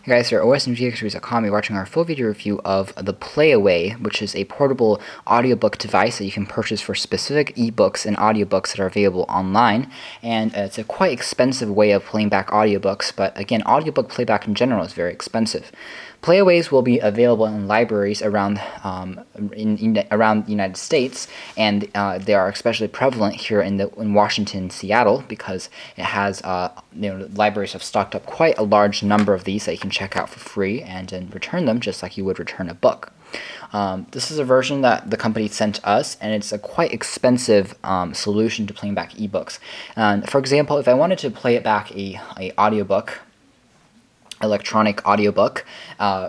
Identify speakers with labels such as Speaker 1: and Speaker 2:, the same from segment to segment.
Speaker 1: Hey guys, here at osmgxreviews.com. You're watching our full video review of the Playaway, which is a portable audiobook device that you can purchase for specific ebooks and audiobooks that are available online. And it's a quite expensive way of playing back audiobooks, but again, audiobook playback in general is very expensive. Playaways will be available in libraries around around the United States, and they are especially prevalent here in Washington, Seattle, because it has libraries have stocked up quite a large number of these that you can check out for free and then return them just like you would return a book. This is a version that the company sent us, and it's a quite expensive solution to playing back ebooks. For example, if I wanted to play it back a audiobook, electronic audiobook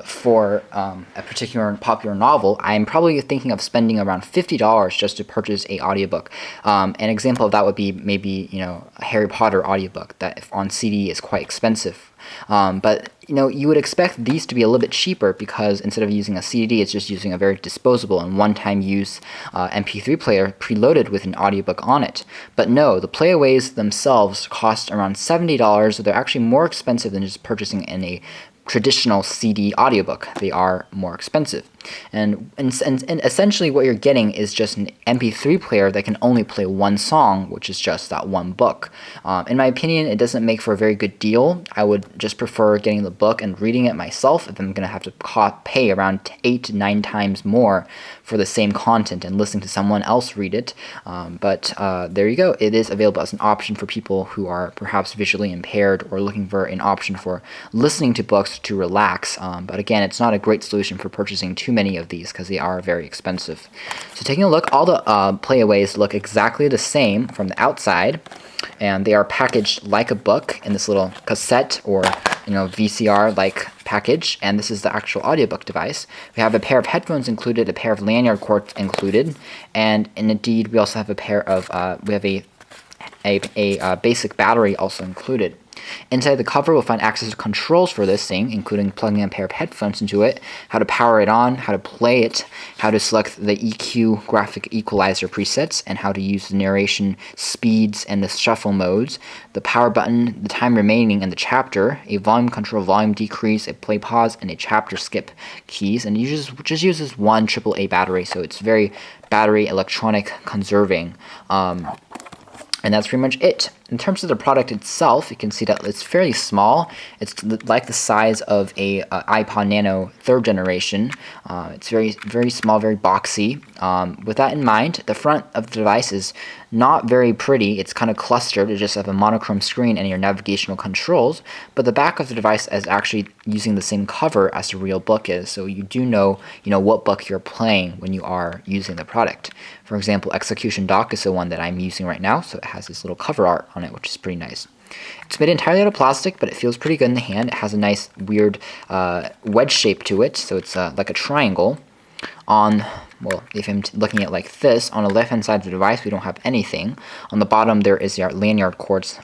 Speaker 1: for a particular popular novel, I'm probably thinking of spending around $50 just to purchase a audiobook. An example of that would be maybe a Harry Potter audiobook that if on CD is quite expensive. But you would expect these to be a little bit cheaper because instead of using a CD, it's just using a very disposable and one-time use MP3 player preloaded with an audiobook on it. But no, the Playaways themselves cost around $70, so they're actually more expensive than just purchasing in a traditional CD audiobook. They are more expensive. And essentially what you're getting is just an MP3 player that can only play one song, which is just that one book. In my opinion, it doesn't make for a very good deal. I would just prefer getting the book and reading it myself if I'm going to have to pay around 8 to 9 times more for the same content and listening to someone else read it. But there you go. It is available as an option for people who are perhaps visually impaired or looking for an option for listening to books to relax. But again, it's not a great solution for purchasing too many of these because they are very expensive. So taking a look, all the Playaways look exactly the same from the outside, and they are packaged like a book in this little cassette or VCR-like package, and this is the actual audiobook device. We have a pair of headphones included, a pair of lanyard cords included, and indeed we also have a pair of a basic battery also included. Inside the cover, we'll find access to controls for this thing, including plugging a pair of headphones into it, how to power it on, how to play it, how to select the EQ graphic equalizer presets, and how to use the narration speeds and the shuffle modes, the power button, the time remaining in the chapter, a volume control, volume decrease, a play pause, and a chapter skip keys. And it just uses one AAA battery, so it's very battery electronic conserving. And that's pretty much it. In terms of the product itself, you can see that it's fairly small. It's like the size of a iPod Nano 3rd generation. It's very, very small, very boxy. With that in mind, the front of the device is not very pretty. It's kind of clustered. It just has a monochrome screen and your navigational controls. But the back of the device is actually using the same cover as the real book is, so you do know what book you're playing when you are using the product. For example, Execution Dock is the one that I'm using right now, so it has this little cover art on it, which is pretty nice. It's made entirely out of plastic, but it feels pretty good in the hand. It has a nice weird wedge shape to it, so it's like a triangle. If I'm looking at like this, on the left-hand side of the device, we don't have anything. On the bottom, there is your lanyard cords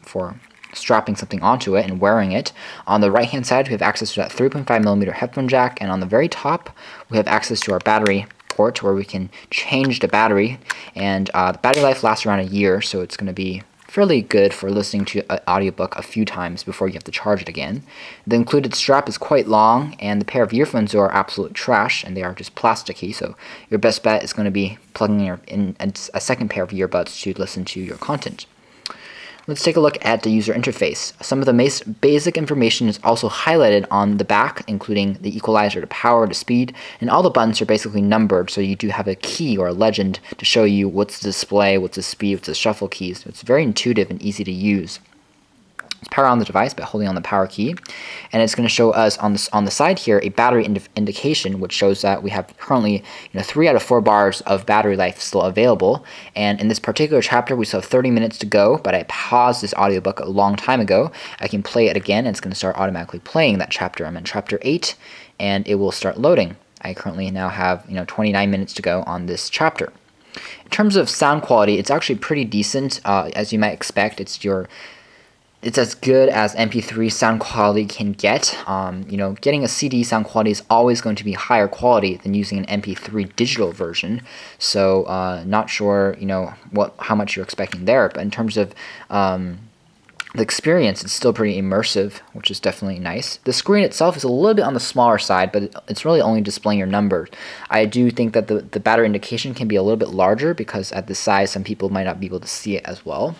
Speaker 1: for strapping something onto it and wearing it. On the right-hand side, we have access to that 3.5mm headphone jack, and on the very top, we have access to our battery port where we can change the battery, and the battery life lasts around a year, so it's going to be fairly good for listening to an audiobook a few times before you have to charge it again. The included strap is quite long, and the pair of earphones are absolute trash, and they are just plasticky, so your best bet is going to be plugging in a second pair of earbuds to listen to your content. Let's take a look at the user interface. Some of the most basic information is also highlighted on the back, including the equalizer, the power, the speed, and all the buttons are basically numbered, so you do have a key or a legend to show you what's the display, what's the speed, what's the shuffle keys. It's very intuitive and easy to use. Let's power on the device by holding on the power key, and it's going to show us on the side here a battery indication, which shows that we have currently 3 out of 4 bars of battery life still available. And in this particular chapter, we still have 30 minutes to go, but I paused this audiobook a long time ago. I can play it again, and it's going to start automatically playing that chapter. I'm in chapter 8, and it will start loading. I currently now have 29 minutes to go on this chapter. In terms of sound quality, it's actually pretty decent, as you might expect. It's as good as MP3 sound quality can get. Getting a CD sound quality is always going to be higher quality than using an MP3 digital version. So not sure, how much you're expecting there. But in terms of the experience is still pretty immersive, which is definitely nice. The screen itself is a little bit on the smaller side, but it's really only displaying your numbers. I do think that the battery indication can be a little bit larger because at this size, some people might not be able to see it as well.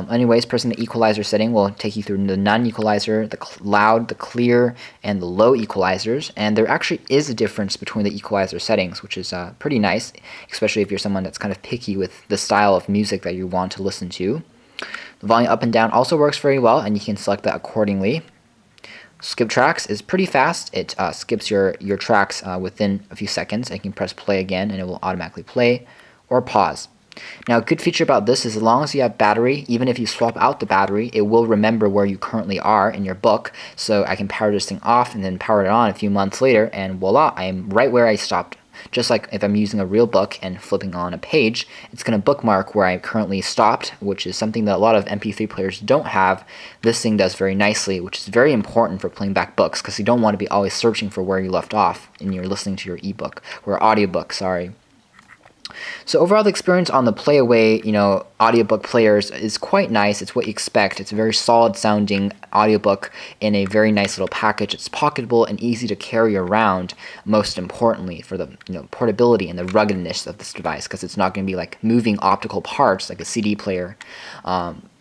Speaker 1: Anyways, pressing the equalizer setting will take you through the non-equalizer, the loud, the clear, and the low equalizers. And there actually is a difference between the equalizer settings, which is pretty nice, especially if you're someone that's kind of picky with the style of music that you want to listen to. The volume up and down also works very well, and you can select that accordingly. Skip tracks is pretty fast. It skips your tracks within a few seconds. And you can press play again, and it will automatically play, or pause. Now, a good feature about this is as long as you have battery, even if you swap out the battery, it will remember where you currently are in your book. So I can power this thing off and then power it on a few months later, and voila, I am right where I stopped. Just like if I'm using a real book and flipping on a page, it's going to bookmark where I currently stopped, which is something that a lot of MP3 players don't have. This thing does very nicely, which is very important for playing back books because you don't want to be always searching for where you left off and you're listening to your ebook or audiobook, sorry. So overall, the experience on the Playaway, audiobook players is quite nice. It's what you expect. It's a very solid sounding audiobook in a very nice little package. It's pocketable and easy to carry around, most importantly for the portability and the ruggedness of this device, because it's not going to be like moving optical parts like a CD player.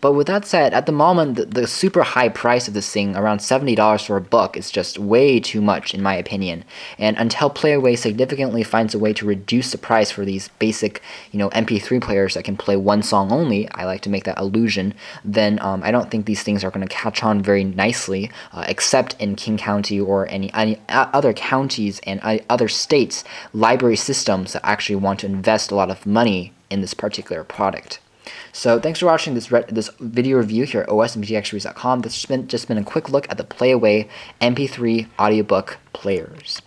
Speaker 1: But with that said, at the moment, the super high price of this thing, around $70 for a book, is just way too much in my opinion. And until Playaway significantly finds a way to reduce the price for these basic, MP3 players that can play one song only, I like to make that illusion, then I don't think these things are going to catch on very nicely, except in King County or any other counties and other states, library systems that actually want to invest a lot of money in this particular product. So thanks for watching this video review here at osmptxreviews.com. This has just been a quick look at the Playaway MP3 audiobook players.